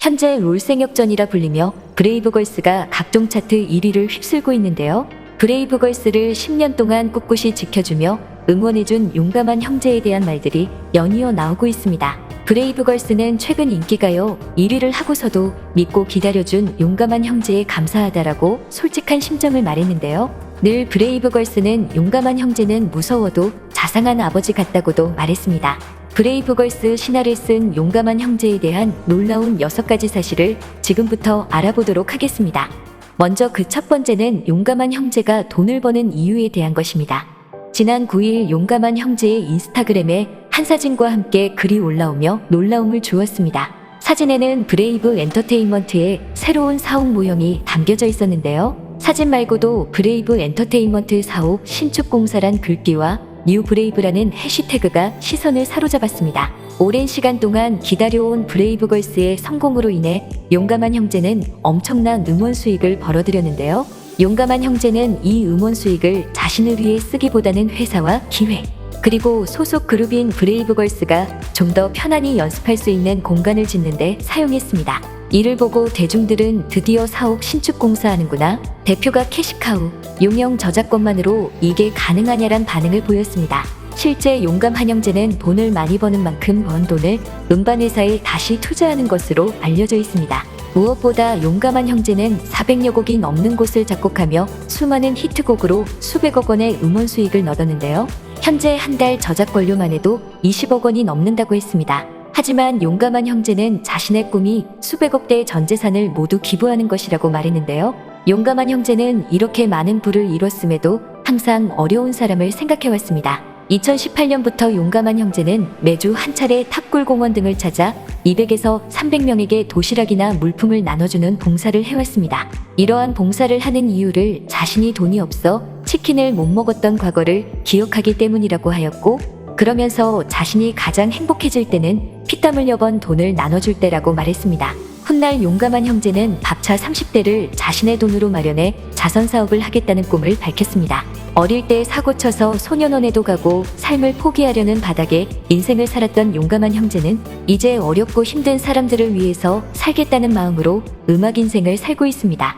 현재 롤생역전이라 불리며 브레이브걸스가 각종 차트 1위를 휩쓸고 있는데요. 브레이브걸스를 10년 동안 꿋꿋이 지켜주며 응원해준 용감한 형제에 대한 말들이 연이어 나오고 있습니다. 브레이브걸스는 최근 인기가요 1위를 하고서도 믿고 기다려준 용감한 형제에 감사하다라고 솔직한 심정을 말했는데요. 늘 브레이브걸스는 용감한 형제는 무서워도 자상한 아버지 같다고도 말했습니다. 브레이브걸스 신화를 쓴 용감한 형제에 대한 놀라운 6가지 사실을 지금부터 알아보도록 하겠습니다. 먼저 그 첫 번째는 용감한 형제가 돈을 버는 이유에 대한 것입니다. 지난 9일 용감한 형제의 인스타그램에 한 사진과 함께 글이 올라오며 놀라움을 주었습니다. 사진에는 브레이브 엔터테인먼트의 새로운 사옥 모형이 담겨져 있었는데요. 사진 말고도 브레이브 엔터테인먼트 사옥 신축 공사란 글귀와 뉴 브레이브라는 해시태그가 시선을 사로잡았습니다. 오랜 시간 동안 기다려온 브레이브걸스의 성공으로 인해 용감한 형제는 엄청난 음원 수익을 벌어들였는데요. 용감한 형제는 이 음원 수익을 자신을 위해 쓰기보다는 회사와 기회, 그리고 소속 그룹인 브레이브걸스가 좀 더 편안히 연습할 수 있는 공간을 짓는 데 사용했습니다. 이를 보고 대중들은 드디어 사옥 신축 공사하는구나, 대표가 캐시카우, 용형 저작권만으로 이게 가능하냐란 반응을 보였습니다. 실제 용감한 형제는 돈을 많이 버는 만큼 번 돈을 음반회사에 다시 투자하는 것으로 알려져 있습니다. 무엇보다 용감한 형제는 400여 곡이 넘는 곳을 작곡하며 수많은 히트곡으로 수백억 원의 음원 수익을 얻었는데요. 현재 한 달 저작권료만 해도 20억 원이 넘는다고 했습니다. 하지만 용감한 형제는 자신의 꿈이 수백억 대의 전 재산을 모두 기부하는 것이라고 말했는데요. 용감한 형제는 이렇게 많은 부를 이뤘음에도 항상 어려운 사람을 생각해왔습니다. 2018년부터 용감한 형제는 매주 한 차례 탑골공원 등을 찾아 200에서 300명에게 도시락이나 물품을 나눠주는 봉사를 해왔습니다. 이러한 봉사를 하는 이유를 자신이 돈이 없어 치킨을 못 먹었던 과거를 기억하기 때문이라고 하였고, 그러면서 자신이 가장 행복해질 때는 피땀 흘려 번 돈을 나눠줄 때라고 말했습니다. 훗날 용감한 형제는 밥차 30대를 자신의 돈으로 마련해 자선사업을 하겠다는 꿈을 밝혔습니다. 어릴 때 사고쳐서 소년원에도 가고 삶을 포기하려는 바닥에 인생을 살았던 용감한 형제는 이제 어렵고 힘든 사람들을 위해서 살겠다는 마음으로 음악 인생을 살고 있습니다.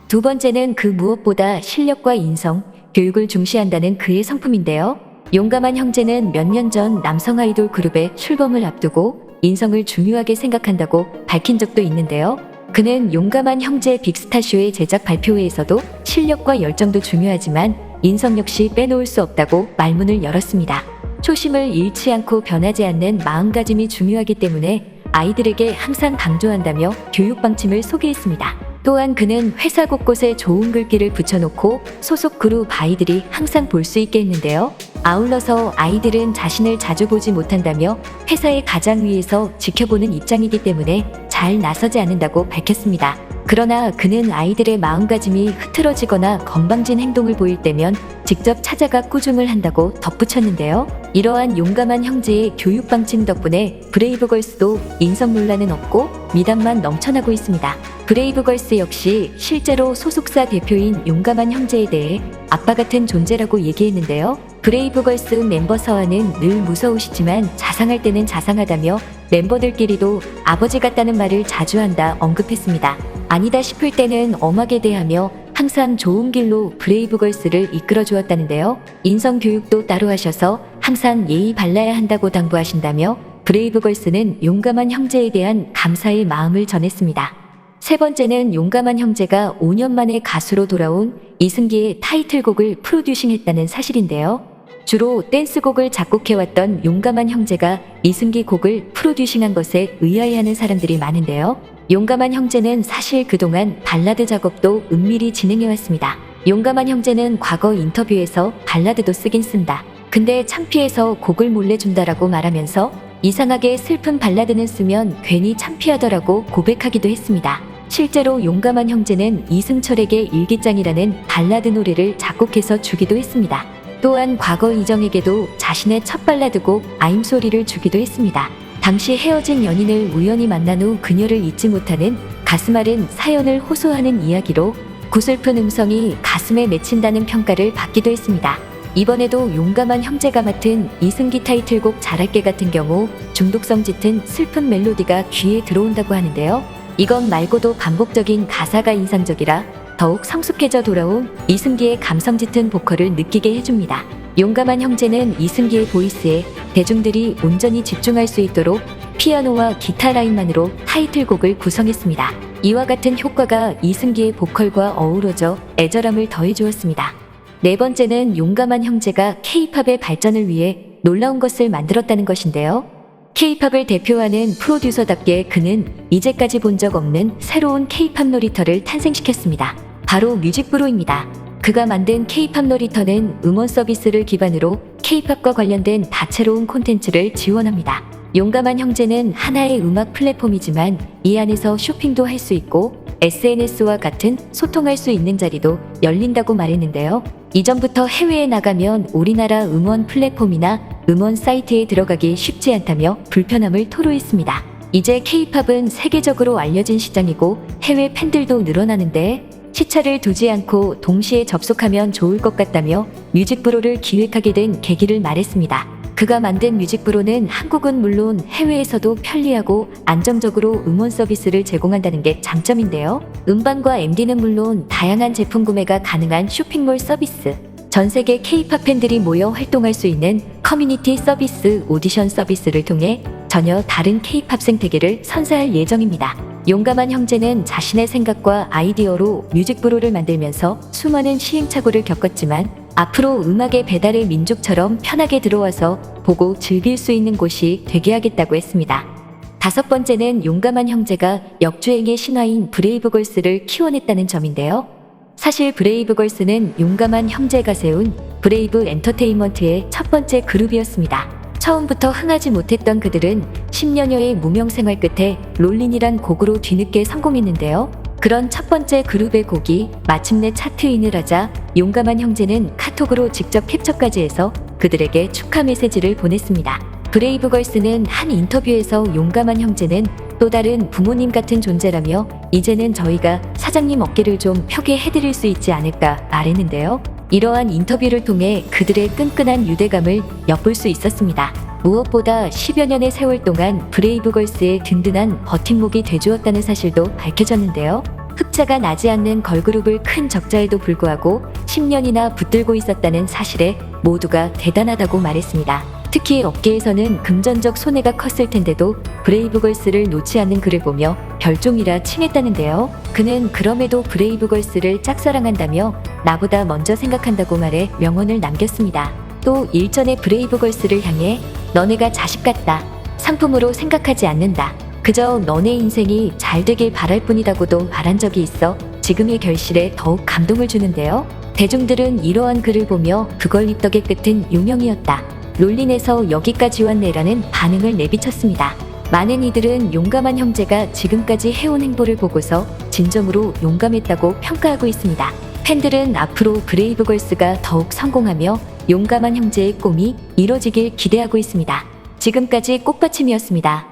두 번째는 그 무엇보다 실력과 인성, 교육을 중시한다는 그의 성품인데요. 용감한 형제는 몇 년 전 남성 아이돌 그룹의 출범을 앞두고 인성을 중요하게 생각한다고 밝힌 적도 있는데요. 그는 용감한 형제 빅스타쇼의 제작 발표회에서도 실력과 열정도 중요하지만 인성 역시 빼놓을 수 없다고 말문을 열었습니다. 초심을 잃지 않고 변하지 않는 마음가짐이 중요하기 때문에 아이들에게 항상 강조한다며 교육 방침을 소개했습니다. 또한 그는 회사 곳곳에 좋은 글귀를 붙여놓고 소속 그룹 아이들이 항상 볼 수 있게 했는데요. 아울러서 아이들은 자신을 자주 보지 못한다며 회사의 가장 위에서 지켜보는 입장이기 때문에 잘 나서지 않는다고 밝혔습니다. 그러나 그는 아이들의 마음가짐이 흐트러지거나 건방진 행동을 보일 때면 직접 찾아가 꾸중을 한다고 덧붙였는데요. 이러한 용감한 형제의 교육 방침 덕분에 브레이브걸스도 인성 논란은 없고 미담만 넘쳐나고 있습니다. 브레이브걸스 역시 실제로 소속사 대표인 용감한 형제에 대해 아빠 같은 존재라고 얘기했는데요. 브레이브걸스 멤버 서한은 늘 무서우시지만 자상할 때는 자상하다며 멤버들끼리도 아버지 같다는 말을 자주 한다 언급했습니다. 아니다 싶을 때는 엄하게 대하며 항상 좋은 길로 브레이브걸스를 이끌어 주었다는데요. 인성 교육도 따로 하셔서 항상 예의 발라야 한다고 당부하신다며 브레이브걸스는 용감한 형제에 대한 감사의 마음을 전했습니다. 세 번째는 용감한 형제가 5년 만에 가수로 돌아온 이승기의 타이틀곡을 프로듀싱했다는 사실인데요. 주로 댄스곡을 작곡해왔던 용감한 형제가 이승기 곡을 프로듀싱한 것에 의아해하는 사람들이 많은데요. 용감한 형제는 사실 그동안 발라드 작업도 은밀히 진행해왔습니다. 용감한 형제는 과거 인터뷰에서 발라드도 쓰긴 쓴다, 근데 창피해서 곡을 몰래 준다라고 말하면서 이상하게 슬픈 발라드는 쓰면 괜히 창피하더라고 고백하기도 했습니다. 실제로 용감한 형제는 이승철에게 일기장이라는 발라드 노래를 작곡해서 주기도 했습니다. 또한 과거 이정에게도 자신의 첫 발라드곡 아임소리를 주기도 했습니다. 당시 헤어진 연인을 우연히 만난 후 그녀를 잊지 못하는 가슴 아른 사연을 호소하는 이야기로 구슬픈 음성이 가슴에 맺힌다는 평가를 받기도 했습니다. 이번에도 용감한 형제가 맡은 이승기 타이틀곡 잘할게 같은 경우 중독성 짙은 슬픈 멜로디가 귀에 들어온다고 하는데요. 이것 말고도 반복적인 가사가 인상적이라 더욱 성숙해져 돌아온 이승기의 감성 짙은 보컬을 느끼게 해줍니다. 용감한 형제는 이승기의 보이스에 대중들이 온전히 집중할 수 있도록 피아노와 기타 라인만으로 타이틀곡을 구성했습니다. 이와 같은 효과가 이승기의 보컬과 어우러져 애절함을 더해주었습니다. 네 번째는 용감한 형제가 K-팝의 발전을 위해 놀라운 것을 만들었다는 것인데요. K-팝을 대표하는 프로듀서답게 그는 이제까지 본 적 없는 새로운 K-팝 놀이터를 탄생시켰습니다. 바로 뮤직브로입니다. 그가 만든 K-팝 놀이터는 음원 서비스를 기반으로 K-팝과 관련된 다채로운 콘텐츠를 지원합니다. 용감한 형제는 하나의 음악 플랫폼이지만 이 안에서 쇼핑도 할 수 있고 SNS와 같은 소통할 수 있는 자리도 열린다고 말했는데요. 이전부터 해외에 나가면 우리나라 음원 플랫폼이나 음원 사이트에 들어가기 쉽지 않다며 불편함을 토로했습니다. 이제 K-팝은 세계적으로 알려진 시장이고 해외 팬들도 늘어나는데 시차를 두지 않고 동시에 접속하면 좋을 것 같다며 뮤직브로를 기획하게 된 계기를 말했습니다. 그가 만든 뮤직브로는 한국은 물론 해외에서도 편리하고 안정적으로 음원 서비스를 제공한다는 게 장점인데요. 음반과 MD는 물론 다양한 제품 구매가 가능한 쇼핑몰 서비스, 전 세계 K-팝 팬들이 모여 활동할 수 있는 커뮤니티 서비스, 오디션 서비스를 통해 전혀 다른 K-팝 생태계를 선사할 예정입니다. 용감한 형제는 자신의 생각과 아이디어로 뮤직브로를 만들면서 수많은 시행착오를 겪었지만 앞으로 음악의 배달의 민족처럼 편하게 들어와서 보고 즐길 수 있는 곳이 되게 하겠다고 했습니다. 다섯 번째는 용감한 형제가 역주행의 신화인 브레이브걸스를 키워냈다는 점인데요. 사실 브레이브걸스는 용감한 형제가 세운 브레이브 엔터테인먼트의 첫 번째 그룹이었습니다. 처음부터 흥하지 못했던 그들은 10년여의 무명 생활 끝에 롤린이란 곡으로 뒤늦게 성공했는데요. 그런 첫 번째 그룹의 곡이 마침내 차트인을 하자 용감한 형제는 카톡으로 직접 캡처까지 해서 그들에게 축하 메시지를 보냈습니다. 브레이브걸스는 한 인터뷰에서 용감한 형제는 또 다른 부모님 같은 존재라며 이제는 저희가 사장님 어깨를 좀 펴게 해드릴 수 있지 않을까 말했는데요. 이러한 인터뷰를 통해 그들의 끈끈한 유대감을 엿볼 수 있었습니다. 무엇보다 10여 년의 세월 동안 브레이브걸스의 든든한 버팀목이 돼주었다는 사실도 밝혀졌는데요. 흑자가 나지 않는 걸그룹을 큰 적자에도 불구하고 10년이나 붙들고 있었다는 사실에 모두가 대단하다고 말했습니다. 특히 업계에서는 금전적 손해가 컸을 텐데도 브레이브걸스를 놓지 않는 그를 보며 별종이라 칭했다는데요. 그는 그럼에도 브레이브걸스를 짝사랑한다며 나보다 먼저 생각한다고 말해 명언을 남겼습니다. 또 일전에 브레이브걸스를 향해 너네가 자식 같다. 상품으로 생각하지 않는다. 그저 너네 인생이 잘 되길 바랄 뿐이라고도 말한 적이 있어 지금의 결실에 더욱 감동을 주는데요. 대중들은 이러한 글을 보며 그걸 입덕의 끝은 유명이었다. 롤린에서 여기까지 왔네라는 반응을 내비쳤습니다. 많은 이들은 용감한 형제가 지금까지 해온 행보를 보고서 진정으로 용감했다고 평가하고 있습니다. 팬들은 앞으로 브레이브걸스가 더욱 성공하며 용감한 형제의 꿈이 이뤄지길 기대하고 있습니다. 지금까지 꽃받침이었습니다.